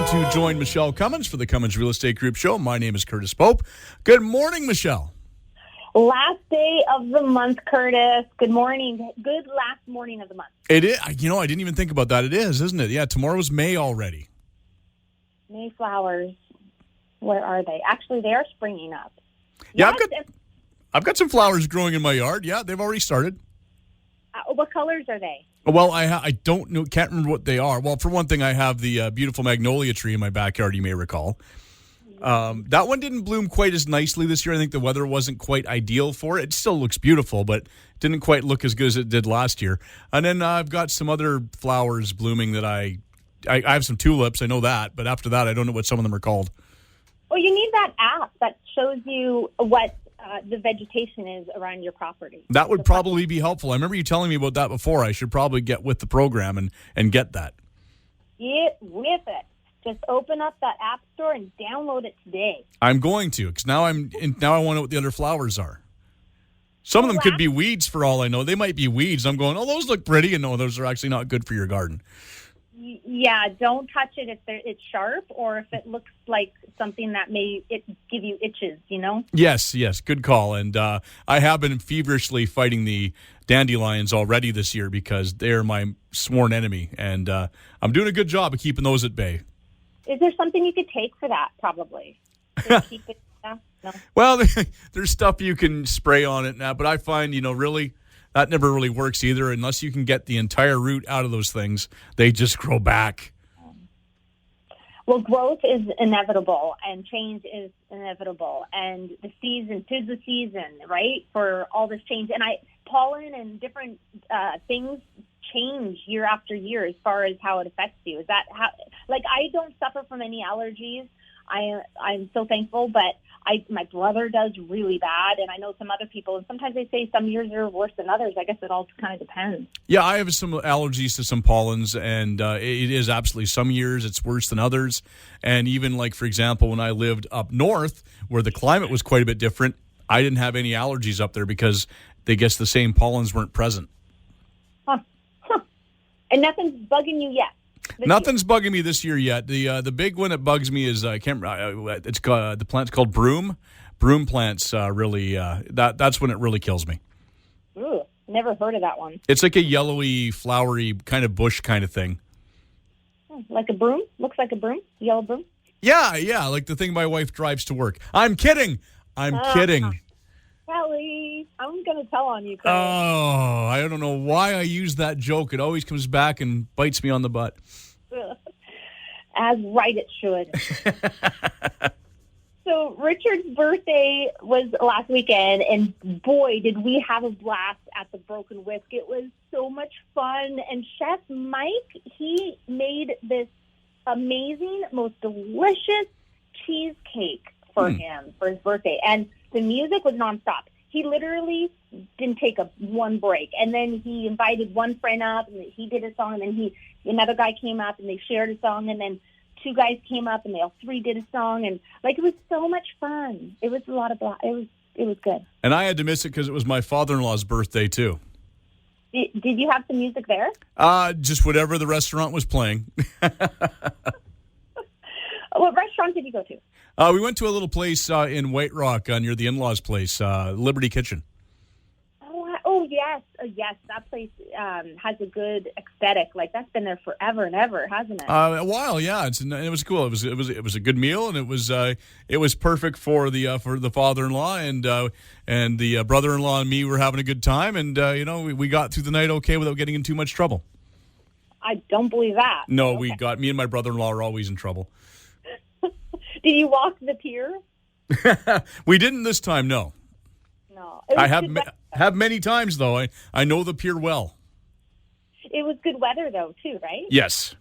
Time to join Michele Cummins for the Cummins Real Estate Group Show. My name is Curtis Pope. Good morning, Michele. Last day of the month, Curtis. Good morning. Good last morning of the month. It is. I didn't even think about that. It is, isn't it? Yeah, tomorrow's May already. Mayflowers. Where are they? Actually, they are springing up. Yeah, I've got some flowers growing in my yard. Yeah, they've already started. What colors are they? Well, I don't know. Can't remember what they are. Well, for one thing, I have the beautiful magnolia tree in my backyard. You may recall. That one didn't bloom quite as nicely this year. I think the weather wasn't quite ideal for it. It still looks beautiful, but didn't quite look as good as it did last year. And then I've got some other flowers blooming that I have some tulips. I know that, but after that, I don't know what some of them are called. Well, you need that app that shows you what the vegetation is around your property. That would probably be helpful. I remember you telling me about that before. I should probably get with the program and get that. Get with it. Just open up that app store and download it today. I'm going to, because now I want to know what the other flowers are. Some of them could be weeds for all I know. They might be weeds. I'm going, those look pretty, and no, those are actually not good for your garden. Yeah, don't touch it if it's sharp or if it looks like something that may give you itches, you know? Yes, good call. And I have been feverishly fighting the dandelions already this year because they're my sworn enemy, and I'm doing a good job of keeping those at bay. Is there something you could take for that, probably? To keep it, no? Well, there's stuff you can spray on it now, but I find, really, that never really works either. Unless you can get the entire root out of those things, they just grow back. Well, growth is inevitable, and change is inevitable, and the season, 'tis the season, right, for all this change. And pollen and different things change year after year as far as how it affects you. Is that how? Like, I don't suffer from any allergies. I'm so thankful, but my brother does really bad, and I know some other people, and sometimes they say some years are worse than others. I guess it all kind of depends. Yeah, I have some allergies to some pollens, and it is absolutely, some years it's worse than others. And even, like, for example, when I lived up north, where the climate was quite a bit different, I didn't have any allergies up there because they guess the same pollens weren't present. Huh. And nothing's bugging you yet? Nothing's bugging me this year yet. The big one that bugs me is I can't. It's the plant's called broom. Broom plants really that's when it really kills me. Ooh, never heard of that one. It's like a yellowy, flowery kind of bush kind of thing. Like a broom? Looks like a broom? Yellow broom? Yeah, like the thing my wife drives to work. I'm kidding. Kidding. Kelly, I'm going to tell on you, Chris. Oh, I don't know why I use that joke. It always comes back and bites me on the butt. As right it should. So Richard's birthday was last weekend, and boy, did we have a blast at the Broken Whisk. It was so much fun. And Chef Mike, he made this amazing, most delicious cheesecake for him for his birthday. And the music was nonstop. He literally didn't take one break. And then he invited one friend up, and he did a song. And then another guy came up, and they shared a song. And then two guys came up, and they all three did a song. And it was so much fun. It was a lot of it was good. And I had to miss it because it was my father-in-law's birthday too. Did you have some music there? Just whatever the restaurant was playing. What restaurant did you go to? We went to a little place in White Rock near the in-laws' place, Liberty Kitchen. Oh, yes. Yes, that place has a good aesthetic. Like, that's been there forever and ever, hasn't it? A while, yeah. It was cool. It was a good meal, and it was perfect for the father-in-law, and the brother-in-law and me were having a good time, and we got through the night okay without getting in too much trouble. I don't believe that. No, okay. Me and my brother-in-law are always in trouble. Did you walk the pier? We didn't this time, no. No. I have many times, though. I know the pier well. It was good weather, though, too, right? Yes.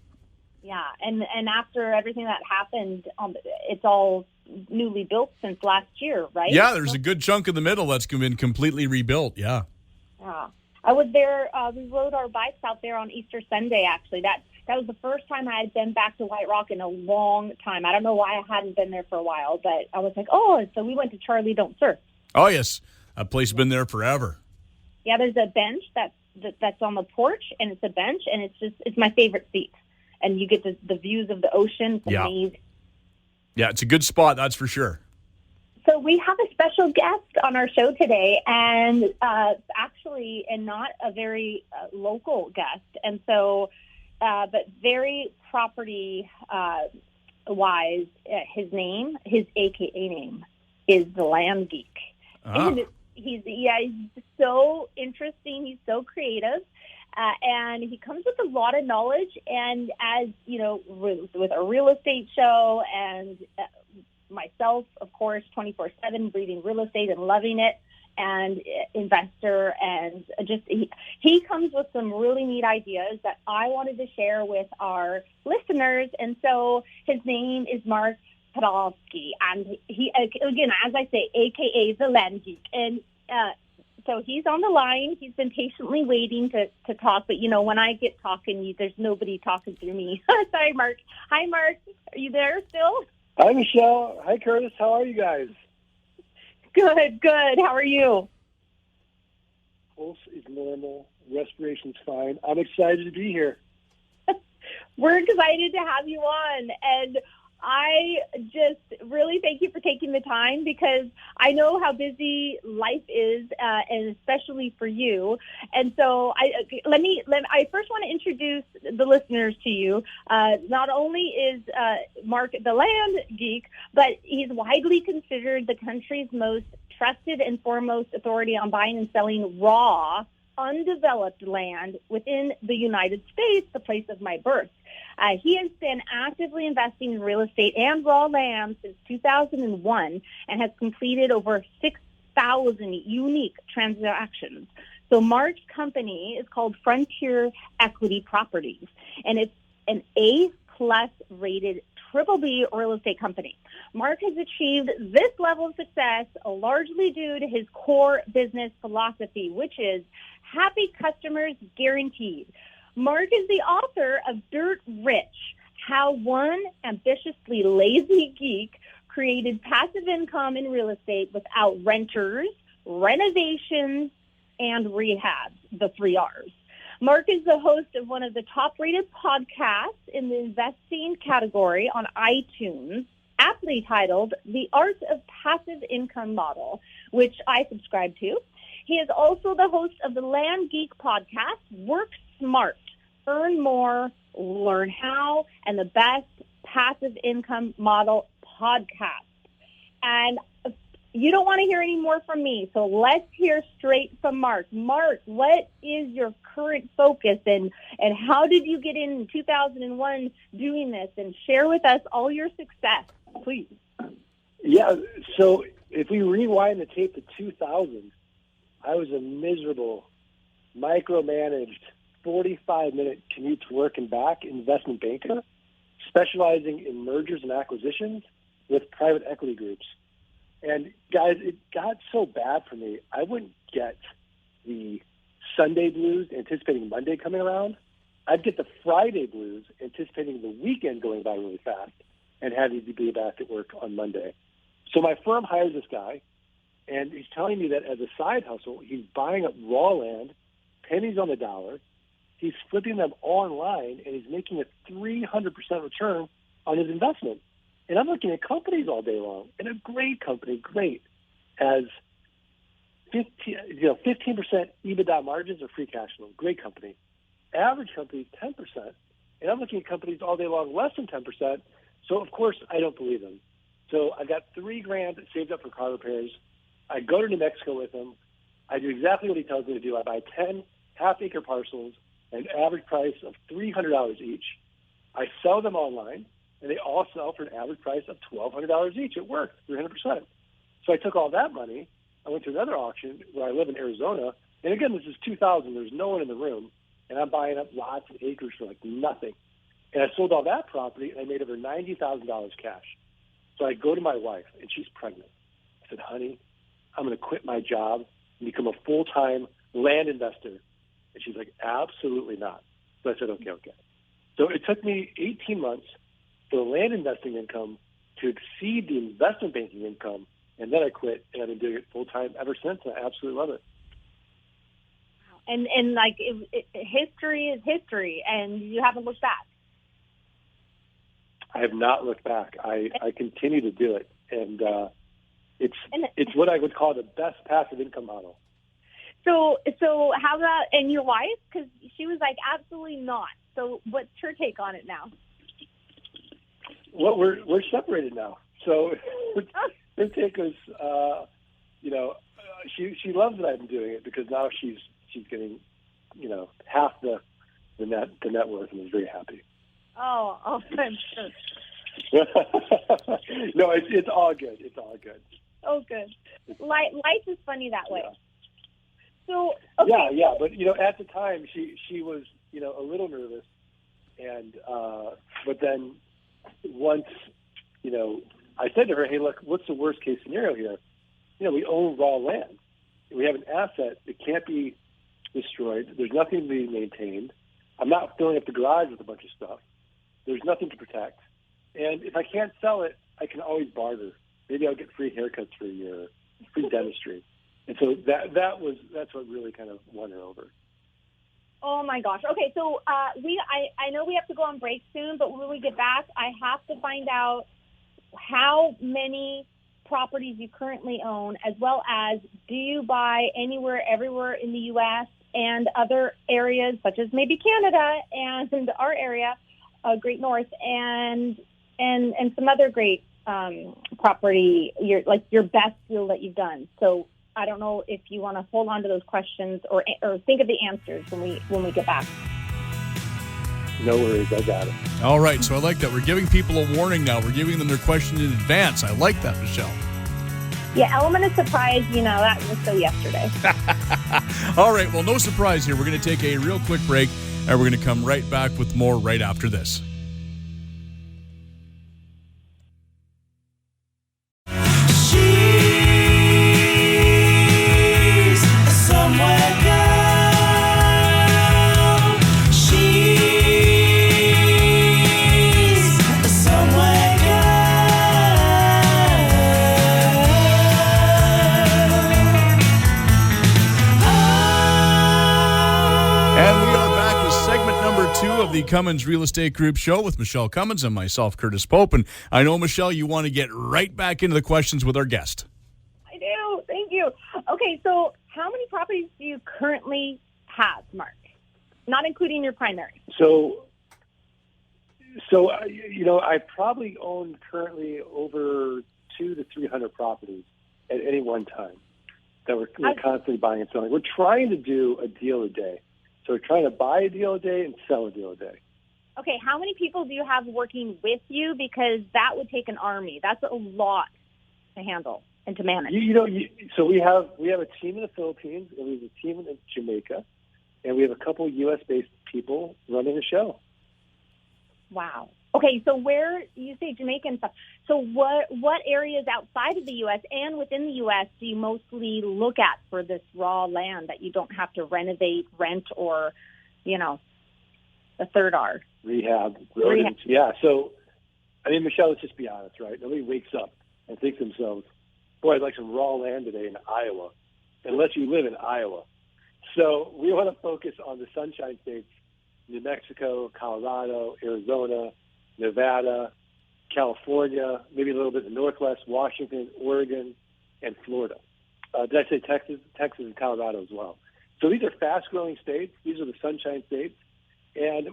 Yeah, and after everything that happened, it's all newly built since last year, right? Yeah, there's a good chunk in the middle that's been completely rebuilt, yeah. Yeah. I was there. We rode our bikes out there on Easter Sunday, actually. That was the first time I had been back to White Rock in a long time. I don't know why I hadn't been there for a while, but I was like, so we went to Charlie Don't Surf. Oh, yes. That place has been there forever. Yeah, there's a bench that's on the porch, and it's a bench, and it's my favorite seat. and you get the views of the ocean. It's Yeah. amazing. Yeah, it's a good spot, that's for sure. So we have a special guest on our show today, and actually, and not a very local guest, and so, but very property wise. His AKA name is the Land Geek, and he's so interesting. He's so creative. And he comes with a lot of knowledge, and as you know, with a real estate show, and myself, of course, 24/7 breathing real estate and loving it, and investor, and just he comes with some really neat ideas that I wanted to share with our listeners. And so his name is Mark Podolsky, and he, again, as I say, AKA the Land Geek, and so he's on the line. He's been patiently waiting to talk. But, you know, when I get talking, there's nobody talking through me. Sorry, Mark. Hi, Mark. Are you there still? Hi, Michelle. Hi, Curtis. How are you guys? Good. How are you? Pulse is normal. Respiration's fine. I'm excited to be here. We're excited to have you on. And I just really thank you for taking the time, because I know how busy life is, and especially for you. And so I first want to introduce the listeners to you. Not only is Mark the Land Geek, but he's widely considered the country's most trusted and foremost authority on buying and selling raw, undeveloped land within the United States, the place of my birth. He has been actively investing in real estate and raw land since 2001 and has completed over 6,000 unique transactions. So Mark's company is called Frontier Equity Properties, and it's an A-plus rated BBB real estate company. Mark has achieved this level of success largely due to his core business philosophy, which is happy customers guaranteed. Mark is the author of Dirt Rich, How One Ambitiously Lazy Geek Created Passive Income in Real Estate Without Renters, Renovations, and Rehabs, the 3 R's. Mark is the host of one of the top-rated podcasts in the investing category on iTunes, aptly titled The Art of Passive Income Model, which I subscribe to. He is also the host of the Land Geek podcast, Work Smart, Earn More, Learn How, and the Best Passive Income Model podcast. And you don't want to hear any more from me, so let's hear straight from Mark. Mark, what is your current focus, and how did you get in 2001 doing this? And share with us all your success, please. Yeah, so if we rewind the tape to 2000, I was a miserable, micromanaged, 45-minute commute to work and back investment banker, specializing in mergers and acquisitions with private equity groups. And guys, it got so bad for me, I wouldn't get the Sunday blues anticipating Monday coming around. I'd get the Friday blues anticipating the weekend going by really fast and having to be back at work on Monday. So my firm hires this guy, and he's telling me that as a side hustle, he's buying up raw land, pennies on the dollar. He's flipping them online, and he's making a 300% return on his investment. And I'm looking at companies all day long, and a great company, has 15% EBITDA margins or free cash flow. Great company. Average company, 10%. And I'm looking at companies all day long, less than 10%. So, of course, I don't believe them. So I got $3,000 saved up for car repairs. I go to New Mexico with him. I do exactly what he tells me to do. I buy 10 half-acre parcels at an average price of $300 each. I sell them online, and they all sell for an average price of $1,200 each. It worked, 300%. So I took all that money. I went to another auction where I live in Arizona. And again, this is 2000. There's no one in the room. And I'm buying up lots of acres for like nothing. And I sold all that property, and I made over $90,000 cash. So I go to my wife, and she's pregnant. I said, honey, I'm going to quit my job and become a full-time land investor. And she's like, absolutely not. So I said, okay. So it took me 18 months for the land investing income to exceed the investment banking income, and then I quit, and I've been doing it full-time ever since, and I absolutely love it. And history is history, and you haven't looked back. I have not looked back. I continue to do it, and it's what I would call the best passive income model. So how about, and your wife? Because she was like, absolutely not. So what's her take on it now? Well, we're separated now. So her take is, she loves that I'm doing it because now she's getting, half the net worth and is very happy. Oh, I'm sure. No, it's all good. It's all good. Oh, good. Life is funny that way. Yeah. So okay. Yeah, but at the time she was a little nervous, and but then once I said to her, hey, look, what's the worst case scenario here? We own raw land. We have an asset that can't be destroyed. There's nothing to be maintained. I'm not filling up the garage with a bunch of stuff. There's nothing to protect. And if I can't sell it, I can always barter. Maybe I'll get free haircuts for a year, free dentistry. And so that's what really kind of won her over. Oh my gosh. Okay, so I know we have to go on break soon, but when we get back, I have to find out how many properties you currently own, as well as do you buy anywhere, everywhere in the U.S. and other areas such as maybe Canada and our area, Great North, and some other great property, your best deal that you've done. So I don't know if you want to hold on to those questions or think of the answers when we get back. No worries, I got it. All right, so I like that. We're giving people a warning now. We're giving them their questions in advance. I like that, Michele. Yeah, element of surprise, that was so yesterday. All right, well, no surprise here. We're going to take a real quick break, and we're going to come right back with more right after this. Of the Cummins Real Estate Group show with Michele Cummins and myself, Curtis Pope. And I know, Michele, you want to get right back into the questions with our guest. I do. Thank you. Okay, so how many properties do you currently have, Mark? Not including your primary. So I probably own currently over 200 to 300 properties at any one time that we're constantly buying and selling. We're trying to do a deal a day. So we're trying to buy a deal a day and sell a deal a day. Okay, how many people do you have working with you? Because that would take an army. That's a lot to handle and to manage. So we have a team in the Philippines, and we have a team in Jamaica, and we have a couple U.S.-based people running the show. Wow. Okay, so where you say Jamaica and stuff, so what areas outside of the U.S. and within the U.S. do you mostly look at for this raw land that you don't have to renovate, rent, or, the third R? Rehab. Yeah, so, Michele, let's just be honest, right? Nobody wakes up and thinks to themselves, boy, I'd like some raw land today in Iowa, unless you live in Iowa. So we want to focus on the Sunshine States, New Mexico, Colorado, Arizona, Nevada, California, maybe a little bit in the Northwest, Washington, Oregon, and Florida. Did I say Texas? Texas and Colorado as well. So these are fast-growing states. These are the Sunshine States. And,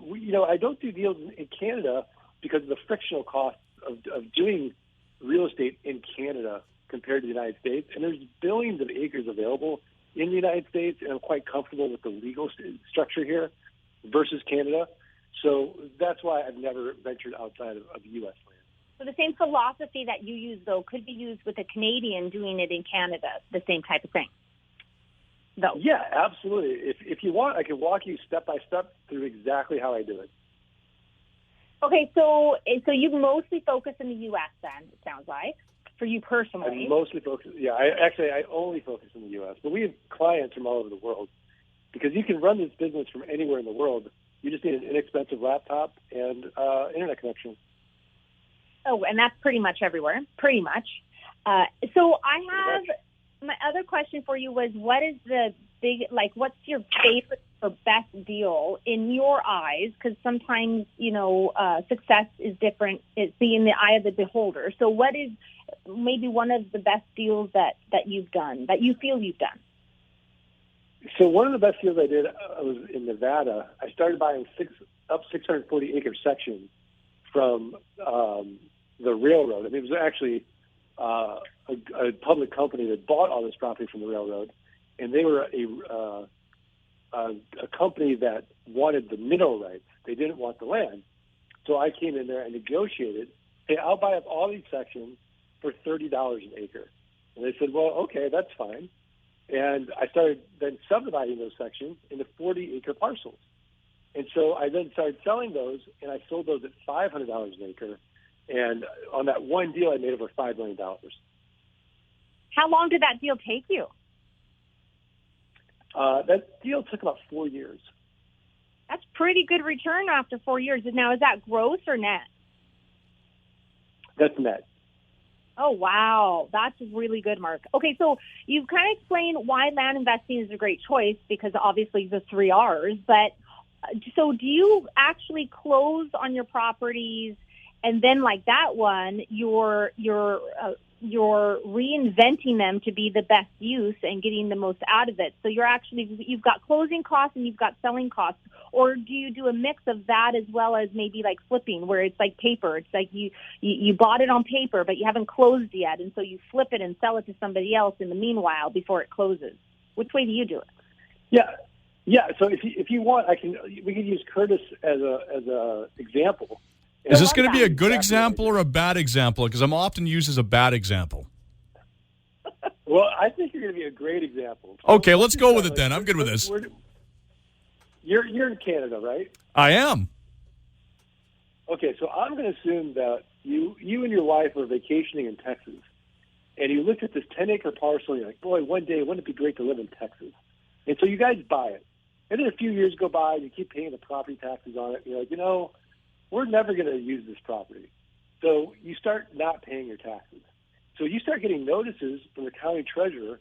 I don't do deals in Canada because of the frictional costs of doing real estate in Canada compared to the United States. And there's billions of acres available in the United States, and I'm quite comfortable with the legal structure here versus Canada. So that's why I've never ventured outside of U.S. land. So the same philosophy that you use, though, could be used with a Canadian doing it in Canada, the same type of thing, though. Yeah, absolutely. If you want, I can walk you step by step through exactly how I do it. Okay, so you mostly focus in the U.S. then, it sounds like, for you personally. I mostly focus, I only focus in the U.S., but we have clients from all over the world because you can run this business from anywhere in the world. You just need an inexpensive laptop and internet connection. Oh, and that's pretty much everywhere, pretty much. So I have, my other question for you was, what is the what's your favorite or best deal in your eyes? Because sometimes, success is different. It's in the eye of the beholder. So what is maybe one of the best deals that you've done, that you feel you've done? So one of the best deals I did was in Nevada. I started buying 640-acre section from the railroad. I mean, it was actually a public company that bought all this property from the railroad, and they were a company that wanted the mineral rights. They didn't want the land. So I came in there and negotiated, hey, I'll buy up all these sections for $30 an acre. And they said, well, okay, that's fine. And I started then subdividing those sections into 40-acre parcels. And so I then started selling those, and I sold those at $500 an acre. And on that one deal, I made over $5 million. How long did that deal take you? That deal took about 4 years. That's pretty good return after 4 years. Now, is that gross or net? That's net. Oh, wow. That's really good, Mark. Okay, so you've kind of explained why land investing is a great choice, because obviously the 3 R's. But so do you actually close on your properties, and then like that one, you're reinventing them to be the best use and getting the most out of it? So you've got closing costs and you've got selling costs. Or do you do a mix of that as well as maybe like flipping, where it's like paper? It's like you bought it on paper, but you haven't closed yet, and so you flip it and sell it to somebody else in the meanwhile before it closes. Which way do you do it? Yeah. So if you want, we can use Curtis as a example. Is this going to be a good example or a bad example? Because I'm often used as a bad example. Well, I think you're going to be a great example. Okay, let's go with it then. I'm good with this. You're in Canada, right? I am. Okay, so I'm going to assume that you and your wife are vacationing in Texas, and you looked at this 10-acre parcel, and you're like, boy, one day, wouldn't it be great to live in Texas? And so you guys buy it. And then a few years go by, and you keep paying the property taxes on it, and you're like, we're never going to use this property. So you start not paying your taxes. So you start getting notices from the county treasurer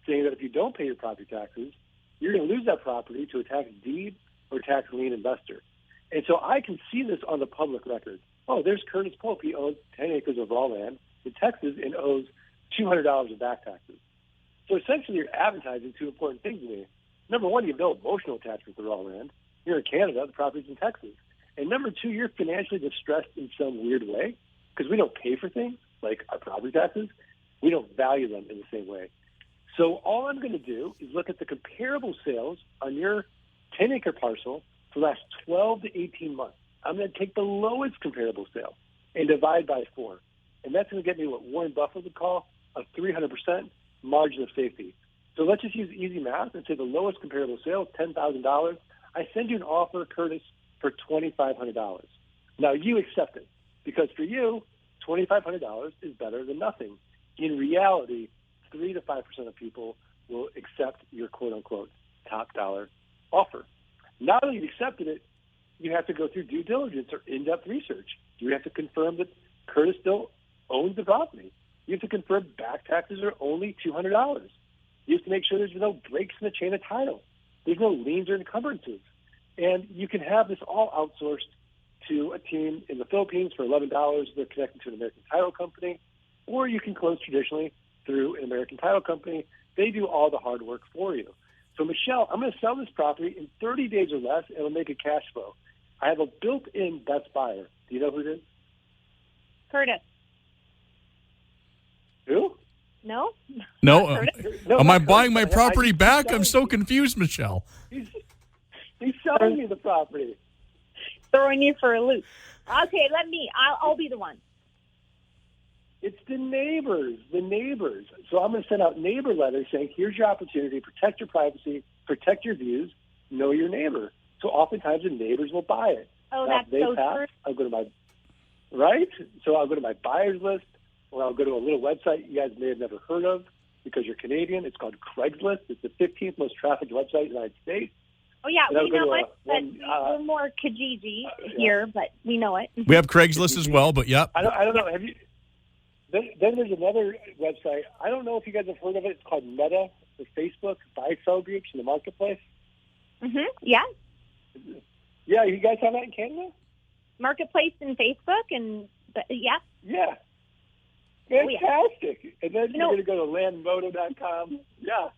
saying that if you don't pay your property taxes, you're going to lose that property to a tax deed or tax lien investor. And so I can see this on the public record. Oh, there's Curtis Pope. He owns 10 acres of raw land in Texas and owes $200 in back taxes. So essentially you're advertising 2 important things to me. Number one, you have no emotional attachment to raw land. You're in Canada, the property's in Texas. And number 2, you're financially distressed in some weird way because we don't pay for things like our property taxes. We don't value them in the same way. So all I'm going to do is look at the comparable sales on your 10-acre parcel for the last 12 to 18 months. I'm going to take the lowest comparable sale and divide by 4. And that's going to get me what Warren Buffett would call a 300% margin of safety. So let's just use easy math and say the lowest comparable sale is $10,000. I send you an offer, Curtis, for $2,500. Now you accept it because for you, $2,500 is better than nothing. In reality, 3 to 5% of people will accept your quote-unquote top dollar offer. Now that you've accepted it, you have to go through due diligence or in-depth research. You have to confirm that Curtis still owns the property. You have to confirm back taxes are only $200. You have to make sure there's no breaks in the chain of title. There's no liens or encumbrances. And you can have this all outsourced to a team in the Philippines for $11. They're connected to an American title company. Or you can close traditionally through an American title company. They do all the hard work for you. So, Michele, I'm going to sell this property in 30 days or less, and it'll make a cash flow. I have a built-in best buyer. Do you know who it is? Curtis. Who? No? No. Am I buying my Curtis. property back? I'm so confused, Michele. He's selling me the property. Throwing you for a loop. Okay, I'll be the one. It's the neighbors. So I'm going to send out neighbor letters saying, here's your opportunity, protect your privacy, protect your views, know your neighbor. So oftentimes the neighbors will buy it. Oh, now, that's so true. I'll go to my, right? So I'll go to my buyer's list, or I'll go to a little website you guys may have never heard of because you're Canadian. It's called Craigslist. It's the 15th most trafficked website in the United States. Oh, yeah, And we know it. We're more Kijiji here, but we know it. We have Craigslist as well, but yep. I don't know. Have you? Then there's another website. I don't know if you guys have heard of it. It's called Meta, the Facebook buy-sell groups in the marketplace. Yeah. Yeah, you guys have that in Canada? Marketplace and Facebook and yeah. Yeah. Oh, yeah. Fantastic. And then you're going to go to landmoto.com. Yeah.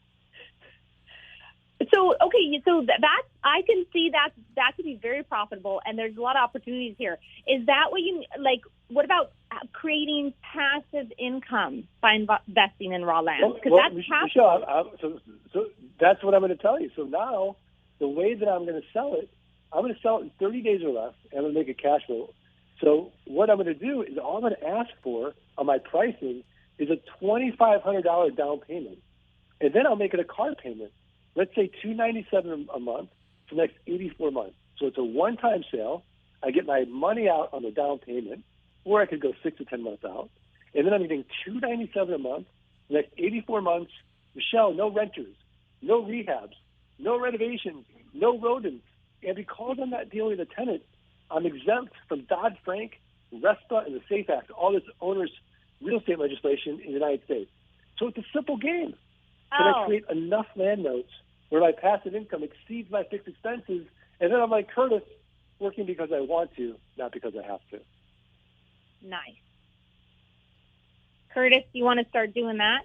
So, okay, so that I can see that could be very profitable, and there's a lot of opportunities here. Is that what you like? What about creating passive income by investing in raw land? Because that's passive. Michelle, so that's what I'm going to tell you. So now, the way that I'm going to sell it, I'm going to sell it in 30 days or less, and I'm going to make a cash flow. So what I'm going to do is all I'm going to ask for on my pricing is a $2,500 down payment, and then I'll make it a car payment. Let's say $297 a month for the next 84 months. So it's a one-time sale. I get my money out on the down payment, or I could go 6 to 10 months out, and then I'm getting $297 a month for the next 84 months. Michelle, no renters, no rehabs, no renovations, no rodents. And because I'm not dealing with a tenant, I'm exempt from Dodd-Frank, RESPA, and the SAFE Act, all this owner's real estate legislation in the United States. So it's a simple game. Can I create enough land notes where my passive income exceeds my fixed expenses, and then I'm like Curtis, working because I want to, not because I have to. Nice. Curtis, you want to start doing that?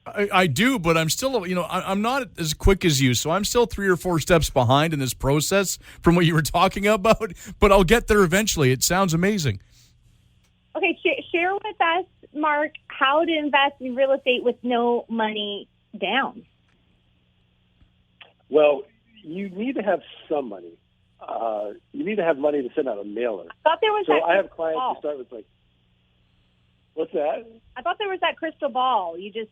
I do, but I'm still, I'm not as quick as you, so I'm still 3 or 4 steps behind in this process from what you were talking about, but I'll get there eventually. It sounds amazing. Okay, share with us, Mark, how to invest in real estate with no money down. Well, you need to have some money. You need to have money to send out a mailer. I thought there was so I have clients who start with what's that? I thought there was that crystal ball. You just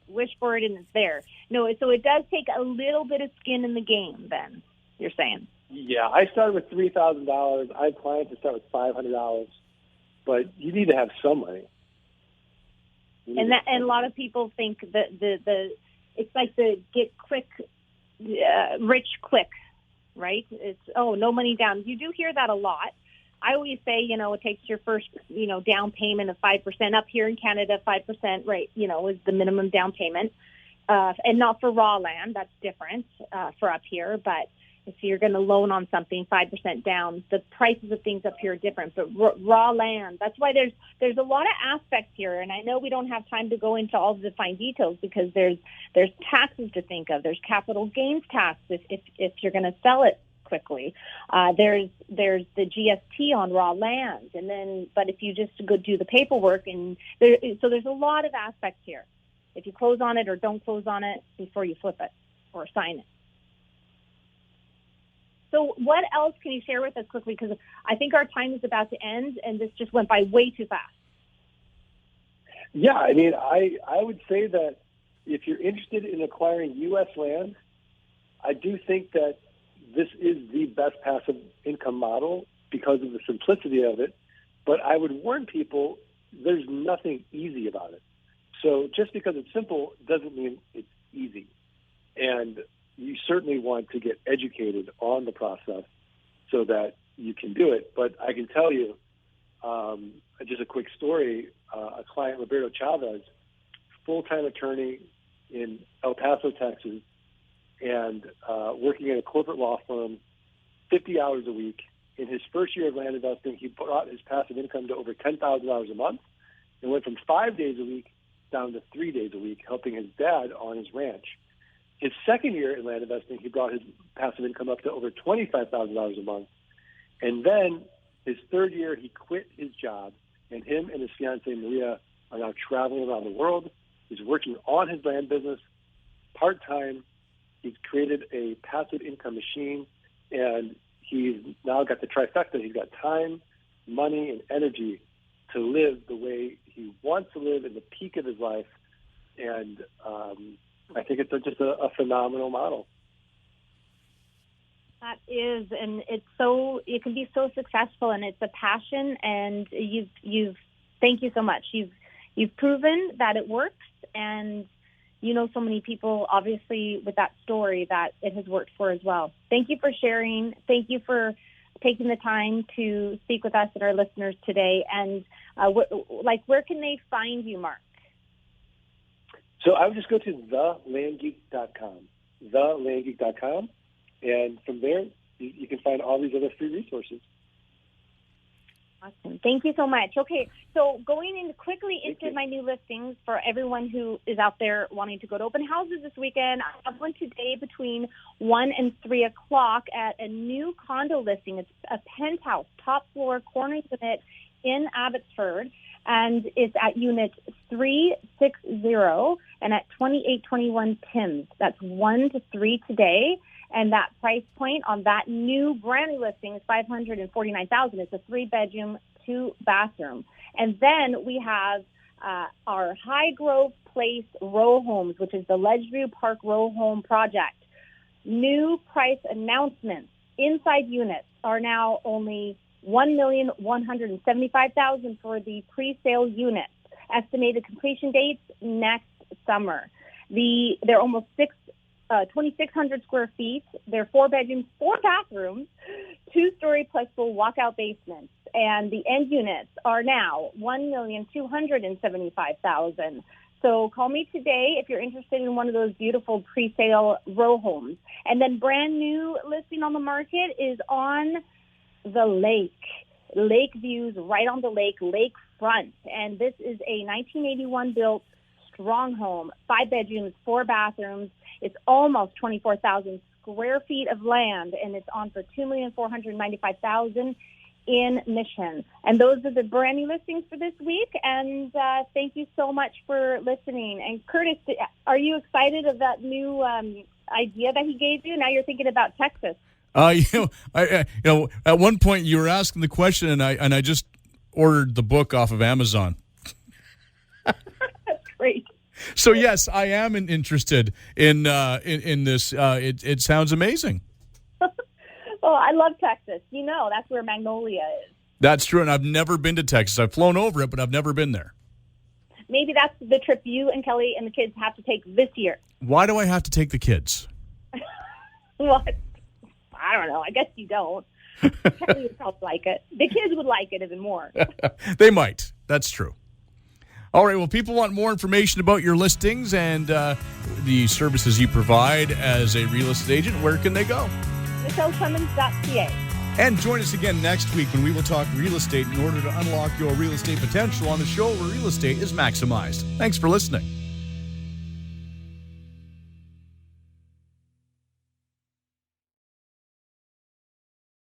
wish for it and it's there. No, so it does take a little bit of skin in the game then, you're saying. Yeah, I started with $3,000. I have clients that start with $500, but you need to have some money. And a lot of people think that the it's like the get quick, rich quick, right? It's, no money down. You do hear that a lot. I always say, it takes your first, down payment of 5%. Up here in Canada, 5%, right, is the minimum down payment. And not for raw land. That's different for up here. But if you're going to loan on something, 5% down, the prices of things up here are different. But raw land, that's why there's a lot of aspects here. And I know we don't have time to go into all the fine details because there's taxes to think of. There's capital gains tax if you're going to sell it quickly. There's the GST on raw land, and then but if you just go do the paperwork, and there's a lot of aspects here. If you close on it or don't close on it before you flip it or sign it. So what else can you share with us quickly? Because I think our time is about to end, and this just went by way too fast. Yeah, I mean, I would say that if you're interested in acquiring U.S. land, I do think that this is the best passive income model because of the simplicity of it. But I would warn people, there's nothing easy about it. So just because it's simple doesn't mean it's easy. And you certainly want to get educated on the process so that you can do it. But I can tell you, just a quick story, a client, Roberto Chavez, full-time attorney in El Paso, Texas, and working in a corporate law firm, 50 hours a week. In his first year of land investing, he brought his passive income to over $10,000 a month and went from 5 days a week down to 3 days a week, helping his dad on his ranch. His second year in land investing, he brought his passive income up to over $25,000 a month. And then his third year, he quit his job, and him and his fiancée, Maria, are now traveling around the world. He's working on his land business part-time. He's created a passive income machine, and he's now got the trifecta. He's got time, money, and energy to live the way he wants to live in the peak of his life. And I think it's just a phenomenal model. That is, and it can be so successful, and it's a passion. And thank you so much. You've proven that it works, and so many people, obviously, with that story that it has worked for as well. Thank you for sharing. Thank you for taking the time to speak with us and our listeners today. And where can they find you, Mark? So I would just go to thelandgeek.com, thelandgeek.com, And from there, you can find all these other free resources. Awesome. Thank you so much. Okay, so going quickly into my new listings for everyone who is out there wanting to go to open houses this weekend. I have one today between 1 and 3 o'clock at a new condo listing. It's a penthouse, top floor, corner unit in Abbotsford, and it's at unit 360 and at 2821 Timms. That's 1 to 3 today. And that price point on that new brand new listing is $549,000. It's a 3-bedroom, 2-bathroom. And then we have our High Grove Place row homes, which is the Ledgeview Park row home project. New price announcements. Inside units are now only $1,175,000 for the pre-sale units. Estimated completion dates next summer. They're almost 2,600 square feet. They're 4 bedrooms, 4 bathrooms, 2-story plus full walkout basements. And the end units are now $1,275,000. So call me today if you're interested in one of those beautiful pre-sale row homes. And then brand new listing on the market is on the lake. Lake views right on the lakefront. And this is a 1981 built strong home, 5 bedrooms, 4 bathrooms. It's almost 24,000 square feet of land, and it's on for $2,495,000 in Mission. And those are the brand new listings for this week. And thank you so much for listening. And Curtis, are you excited of that new idea that he gave you? Now you're thinking about Texas. At one point you were asking the question, and I just ordered the book off of Amazon. That's great. So yes, I am interested in this. It sounds amazing. Well, I love Texas. That's where Magnolia is. That's true, and I've never been to Texas. I've flown over it, but I've never been there. Maybe that's the trip you and Kelly and the kids have to take this year. Why do I have to take the kids? What? I don't know. I guess you don't. Kelly would probably like it. The kids would like it even more. They might. That's true. All right, well, people want more information about your listings and the services you provide as a real estate agent. Where can they go? MichelleCummins.ca. And join us again next week when we will talk real estate in order to unlock your real estate potential on the show where real estate is maximized. Thanks for listening.